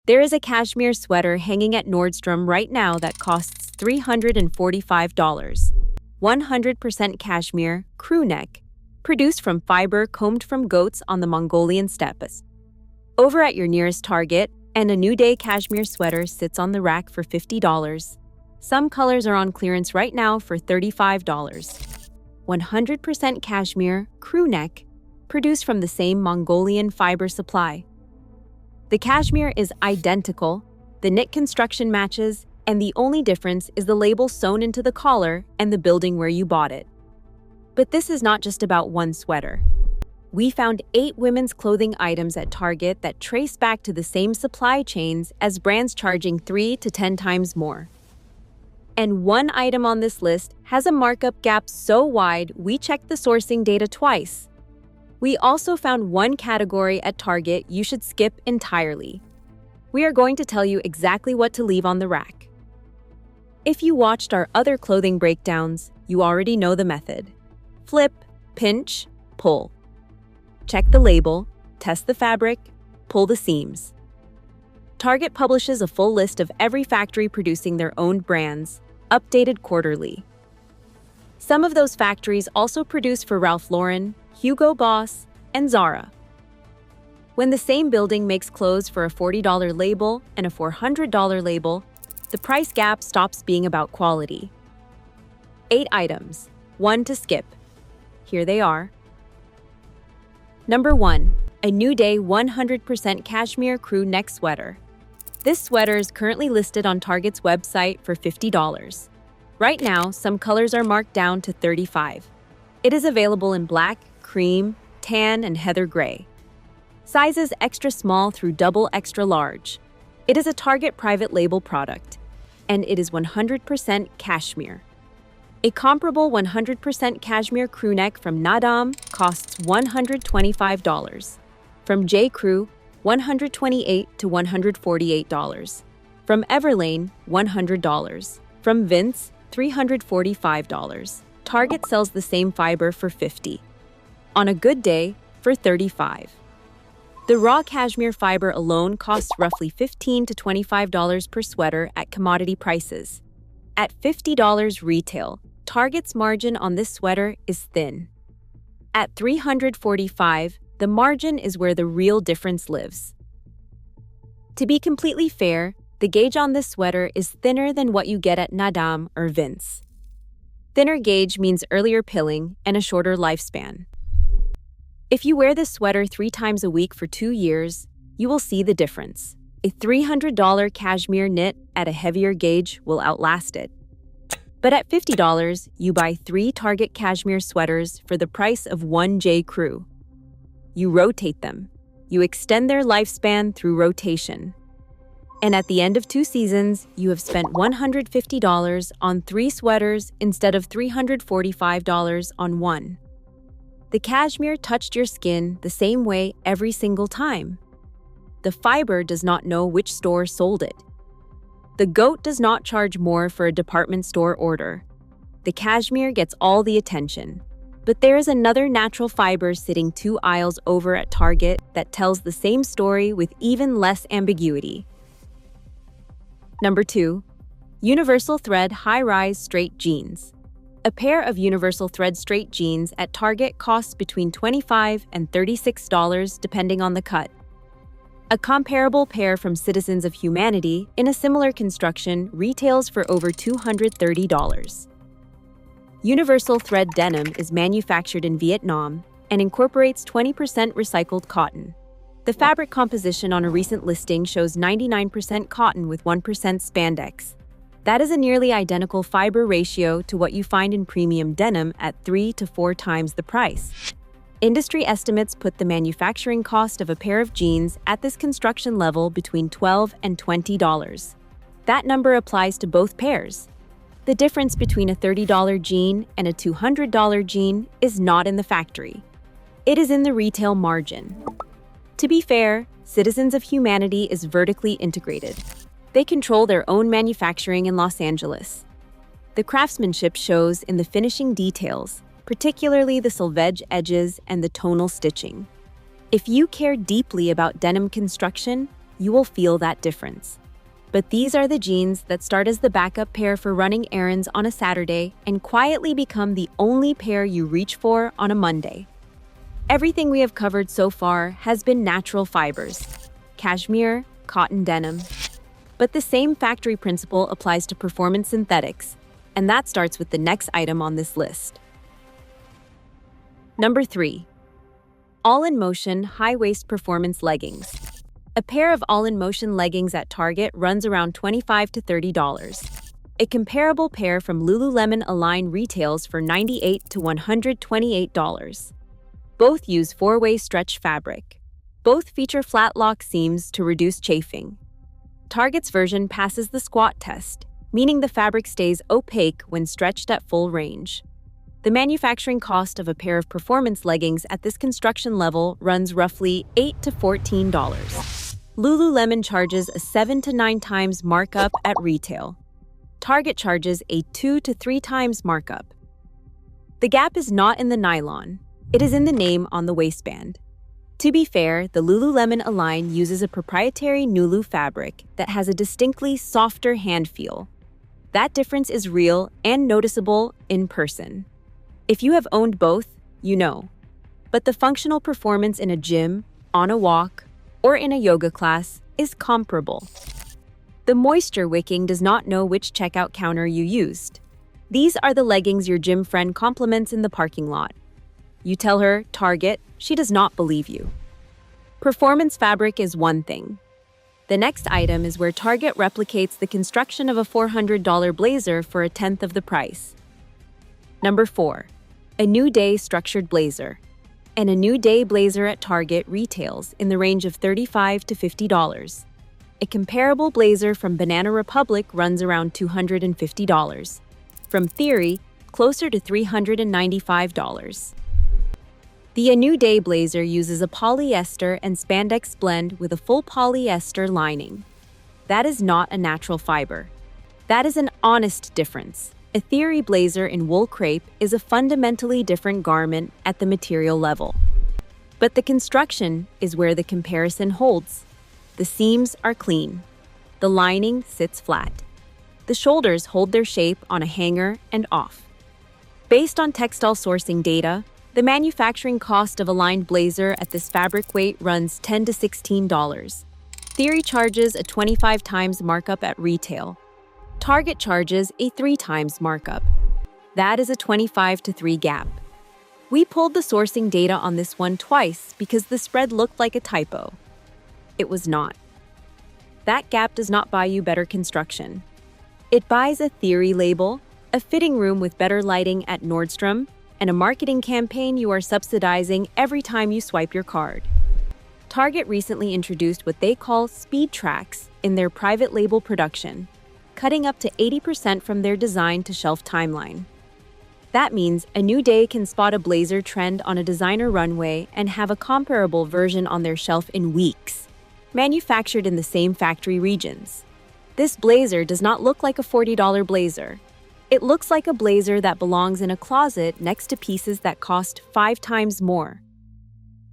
There is a cashmere sweater hanging at Nordstrom right now that costs $345. 100% cashmere, crew neck, produced from fiber combed from goats on the Mongolian steppes. Over at your nearest Target, and a New Day cashmere sweater sits on the rack for $50. Some colors are on clearance right now for $35. 100% cashmere, crew neck, produced from the same Mongolian fiber supply. The cashmere is identical, the knit construction matches, and the only difference is the label sewn into the collar and the building where you bought it. But this is not just about one sweater. We found 8 women's clothing items at Target that trace back to the same supply chains as brands charging 3 to 10 times more. And one item on this list has a markup gap so wide we checked the sourcing data twice. We also found one category at Target you should skip entirely. We are going to tell you exactly what to leave on the rack. If you watched our other clothing breakdowns, you already know the method. Flip, pinch, pull. Check the label, test the fabric, pull the seams. Target publishes a full list of every factory producing their own brands, updated quarterly. Some of those factories also produce for Ralph Lauren, Hugo Boss, and Zara. When the same building makes clothes for a $40 label and a $400 label, the price gap stops being about quality. 8 items, 1 to skip. Here they are. Number 1, a New Day 100% cashmere crew neck sweater. This sweater is currently listed on Target's website for $50. Right now, some colors are marked down to $35. It is available in black, cream, tan, and heather gray. Sizes extra small through double extra large. It is a Target private label product, and it is 100% cashmere. A comparable 100% cashmere crew neck from Nadam costs $125. From J. Crew, $128 to $148. From Everlane, $100. From Vince, $345. Target sells the same fiber for $50. On a good day, for $35. The raw cashmere fiber alone costs roughly $15 to $25 per sweater at commodity prices. At $50 retail, Target's margin on this sweater is thin. At $345, the margin is where the real difference lives. To be completely fair, the gauge on this sweater is thinner than what you get at Nadam or Vince. Thinner gauge means earlier pilling and a shorter lifespan. If you wear this sweater 3 times a week for 2 years, you will see the difference. A $300 cashmere knit at a heavier gauge will outlast it. But at $50, you buy 3 Target cashmere sweaters for the price of 1 J. Crew. You rotate them. You extend their lifespan through rotation. And at the end of 2 seasons, you have spent $150 on 3 sweaters instead of $345 on 1. The cashmere touched your skin the same way every single time. The fiber does not know which store sold it. The goat does not charge more for a department store order. The cashmere gets all the attention. But there is another natural fiber sitting 2 aisles over at Target that tells the same story with even less ambiguity. Number 2, Universal Thread High-Rise Straight Jeans. A pair of Universal Thread straight jeans at Target costs between $25 and $36 depending on the cut. A comparable pair from Citizens of Humanity in a similar construction retails for over $230. Universal Thread denim is manufactured in Vietnam and incorporates 20% recycled cotton. The fabric composition on a recent listing shows 99% cotton with 1% spandex. That is a nearly identical fiber ratio to what you find in premium denim at 3 to 4 times the price. Industry estimates put the manufacturing cost of a pair of jeans at this construction level between $12 and $20. That number applies to both pairs. The difference between a $30 jean and a $200 jean is not in the factory. It is in the retail margin. To be fair, Citizens of Humanity is vertically integrated. They control their own manufacturing in Los Angeles. The craftsmanship shows in the finishing details, particularly the selvage edges and the tonal stitching. If you care deeply about denim construction, you will feel that difference. But these are the jeans that start as the backup pair for running errands on a Saturday and quietly become the only pair you reach for on a Monday. Everything we have covered so far has been natural fibers: cashmere, cotton, denim. But the same factory principle applies to performance synthetics, and that starts with the next item on this list. Number 3. All-in-motion high-waist performance leggings. A pair of all-in-motion leggings at Target runs around $25 to $30. A comparable pair from Lululemon Align retails for $98 to $128. Both use four-way stretch fabric. Both feature flat lock seams to reduce chafing. Target's version passes the squat test, meaning the fabric stays opaque when stretched at full range. The manufacturing cost of a pair of performance leggings at this construction level runs roughly $8 to $14. Lululemon charges a 7 to 9 times markup at retail. Target charges a 2 to 3 times markup. The gap is not in the nylon. It is in the name on the waistband. To be fair, the Lululemon Align uses a proprietary Nulu fabric that has a distinctly softer hand feel. That difference is real and noticeable in person. If you have owned both, you know. But the functional performance in a gym, on a walk, or in a yoga class is comparable. The moisture wicking does not know which checkout counter you used. These are the leggings your gym friend compliments in the parking lot. You tell her, Target, she does not believe you. Performance fabric is one thing. The next item is where Target replicates the construction of a $400 blazer for a tenth of the price. Number 4. A New Day structured blazer. And a New Day blazer at Target retails in the range of $35 to $50. A comparable blazer from Banana Republic runs around $250. From Theory, closer to $395. The A New Day blazer uses a polyester and spandex blend with a full polyester lining. That is not a natural fiber. That is an honest difference. A Theory blazer in wool crepe is a fundamentally different garment at the material level. But the construction is where the comparison holds. The seams are clean. The lining sits flat. The shoulders hold their shape on a hanger and off. Based on textile sourcing data, the manufacturing cost of a lined blazer at this fabric weight runs $10 to $16. Theory charges a 25 times markup at retail. Target charges a 3 times markup. That is a 25 to 3 gap. We pulled the sourcing data on this one twice because the spread looked like a typo. It was not. That gap does not buy you better construction. It buys a Theory label, a fitting room with better lighting at Nordstrom, and a marketing campaign you are subsidizing every time you swipe your card. Target recently introduced what they call speed tracks in their private label production, cutting up to 80% from their design to shelf timeline. That means A New Day can spot a blazer trend on a designer runway and have a comparable version on their shelf in weeks, manufactured in the same factory regions. This blazer does not look like a $40 blazer. It looks like a blazer that belongs in a closet next to pieces that cost 5 times more.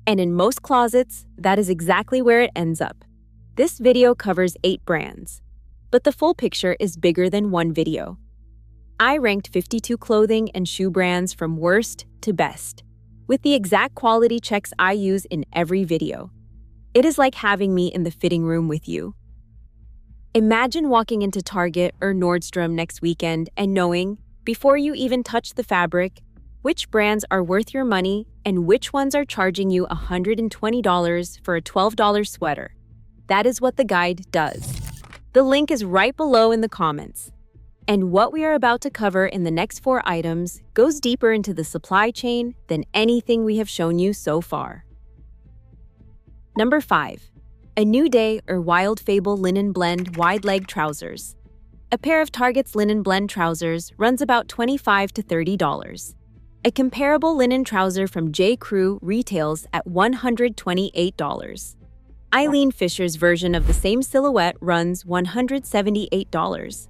And in most closets, that is exactly where it ends up. This video covers 8 brands, but the full picture is bigger than one video. I ranked 52 clothing and shoe brands from worst to best, with the exact quality checks I use in every video. It is like having me in the fitting room with you. Imagine walking into Target or Nordstrom next weekend and knowing, before you even touch the fabric, which brands are worth your money and which ones are charging you $120 for a $12 sweater. That is what the guide does. The link is right below in the comments. And what we are about to cover in the next 4 items goes deeper into the supply chain than anything we have shown you so far. Number 5. A New Day or Wild Fable Linen Blend Wide Leg Trousers. A pair of Target's linen blend trousers runs about $25 to $30. A comparable linen trouser from J. Crew retails at $128. Eileen Fisher's version of the same silhouette runs $178.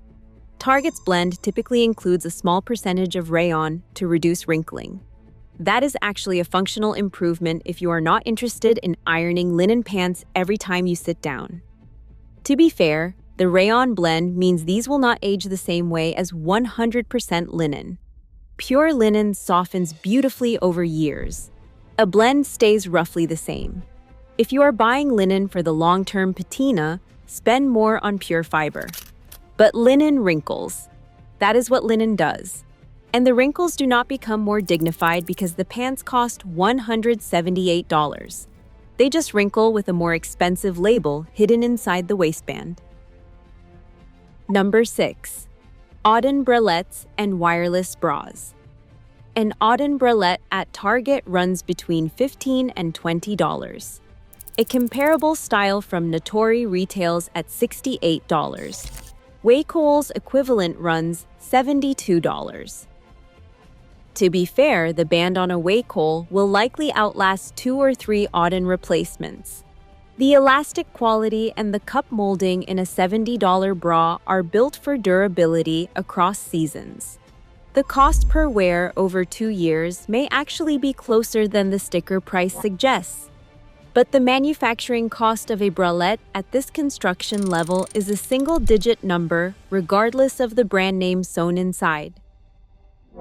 Target's blend typically includes a small percentage of rayon to reduce wrinkling. That is actually a functional improvement if you are not interested in ironing linen pants every time you sit down. To be fair, the rayon blend means these will not age the same way as 100% linen. Pure linen softens beautifully over years. A blend stays roughly the same. If you are buying linen for the long-term patina, spend more on pure fiber. But linen wrinkles. That is what linen does. And the wrinkles do not become more dignified because the pants cost $178. They just wrinkle with a more expensive label hidden inside the waistband. Number 6. Audit bralettes and wireless bras. An Audit bralette at Target runs between $15 and $20. A comparable style from Natori retails at $68. Waycoal's equivalent runs $72. To be fair, the band on a Waycoal will likely outlast 2 or 3 Audit replacements. The elastic quality and the cup molding in a $70 bra are built for durability across seasons. The cost per wear over 2 years may actually be closer than the sticker price suggests. But the manufacturing cost of a bralette at this construction level is a single-digit number regardless of the brand name sewn inside.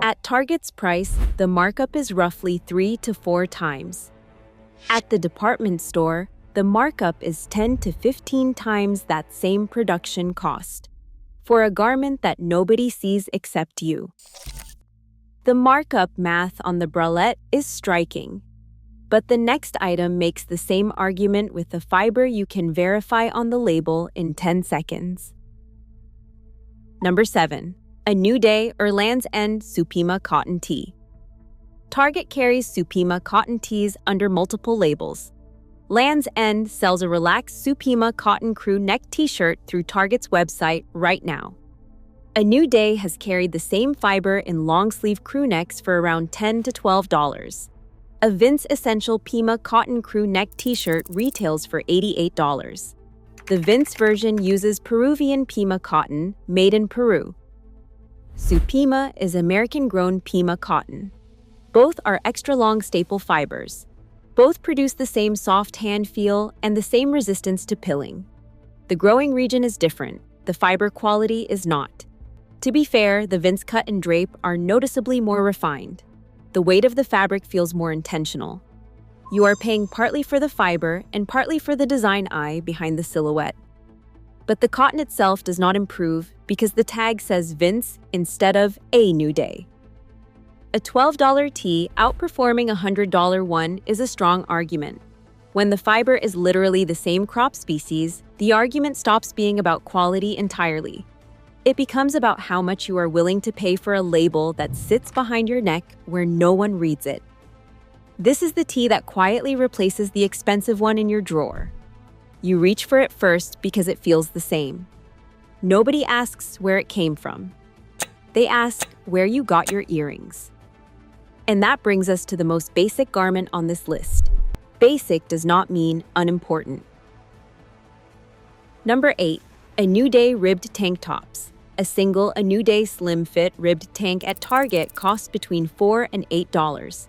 At Target's price, the markup is roughly 3 to 4 times. At the department store, the markup is 10 to 15 times that same production cost, for a garment that nobody sees except you. The markup math on the bralette is striking. But the next item makes the same argument with the fiber you can verify on the label in 10 seconds. Number 7. A New Day or Land's End Supima Cotton Tee. Target carries Supima cotton tees under multiple labels. Land's End sells a relaxed Supima cotton crew neck t-shirt through Target's website right now. A New Day has carried the same fiber in long-sleeve crew necks for around $10 to $12. A Vince Essential Pima cotton crew neck t-shirt retails for $88. The Vince version uses Peruvian Pima cotton, made in Peru. Supima is American-grown Pima cotton. Both are extra-long staple fibers. Both produce the same soft hand feel and the same resistance to pilling. The growing region is different. The fiber quality is not. To be fair, the Vince cut and drape are noticeably more refined. The weight of the fabric feels more intentional. You are paying partly for the fiber and partly for the design eye behind the silhouette. But the cotton itself does not improve because the tag says Vince instead of A New Day. A $12 tee outperforming a $100 one is a strong argument. When the fiber is literally the same crop species, the argument stops being about quality entirely. It becomes about how much you are willing to pay for a label that sits behind your neck where no one reads it. This is the tee that quietly replaces the expensive one in your drawer. You reach for it first because it feels the same. Nobody asks where it came from. They ask where you got your earrings. And that brings us to the most basic garment on this list. Basic does not mean unimportant. Number 8. A New Day ribbed tank tops. A single A New Day slim fit ribbed tank at Target costs between $4 and $8.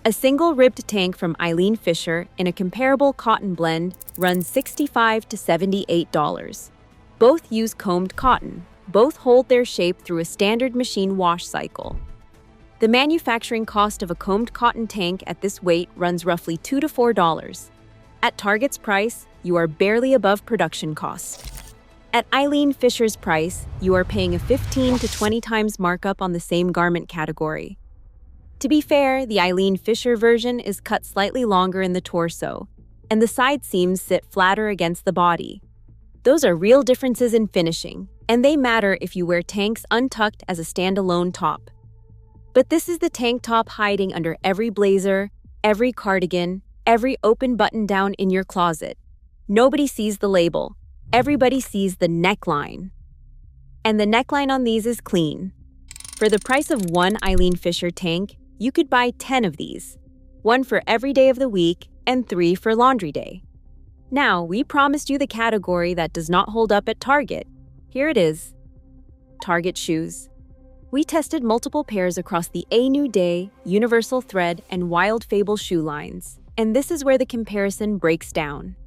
A single ribbed tank from Eileen Fisher in a comparable cotton blend runs $65 to $78. Both use combed cotton. Both hold their shape through a standard machine wash cycle. The manufacturing cost of a combed cotton tank at this weight runs roughly $2 to $4. At Target's price, you are barely above production cost. At Eileen Fisher's price, you are paying a 15 to 20 times markup on the same garment category. To be fair, the Eileen Fisher version is cut slightly longer in the torso, and the side seams sit flatter against the body. Those are real differences in finishing, and they matter if you wear tanks untucked as a standalone top. But this is the tank top hiding under every blazer, every cardigan, every open button-down in your closet. Nobody sees the label. Everybody sees the neckline. And the neckline on these is clean. For the price of one Eileen Fisher tank, you could buy 10 of these, 1 for every day of the week and 3 for laundry day. Now, we promised you the category that does not hold up at Target. Here it is. Target shoes. We tested multiple pairs across the A New Day, Universal Thread, and Wild Fable shoe lines, and this is where the comparison breaks down.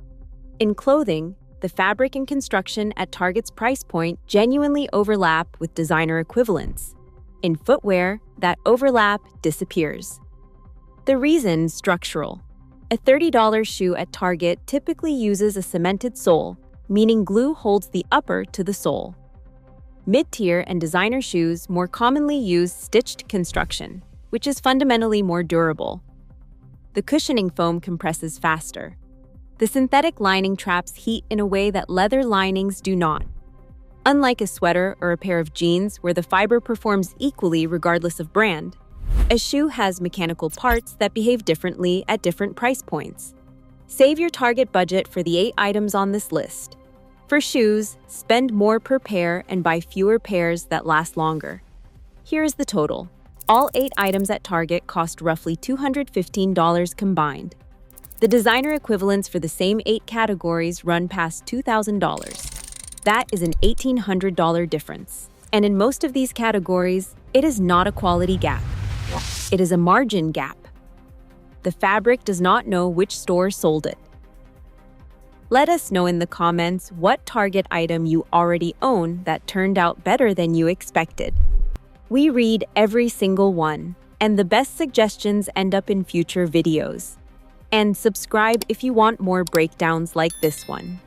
In clothing, the fabric and construction at Target's price point genuinely overlap with designer equivalents. In footwear, that overlap disappears. The reason: structural. A $30 shoe at Target typically uses a cemented sole, meaning glue holds the upper to the sole. Mid-tier and designer shoes more commonly use stitched construction, which is fundamentally more durable. The cushioning foam compresses faster. The synthetic lining traps heat in a way that leather linings do not. Unlike a sweater or a pair of jeans where the fiber performs equally regardless of brand, a shoe has mechanical parts that behave differently at different price points. Save your Target budget for the 8 items on this list. For shoes, spend more per pair and buy fewer pairs that last longer. Here is the total. All 8 items at Target cost roughly $215 combined. The designer equivalents for the same 8 categories run past $2,000. That is an $1,800 difference. And in most of these categories, it is not a quality gap. It is a margin gap. The fabric does not know which store sold it. Let us know in the comments what Target item you already own that turned out better than you expected. We read every single one, and the best suggestions end up in future videos. And subscribe if you want more breakdowns like this one.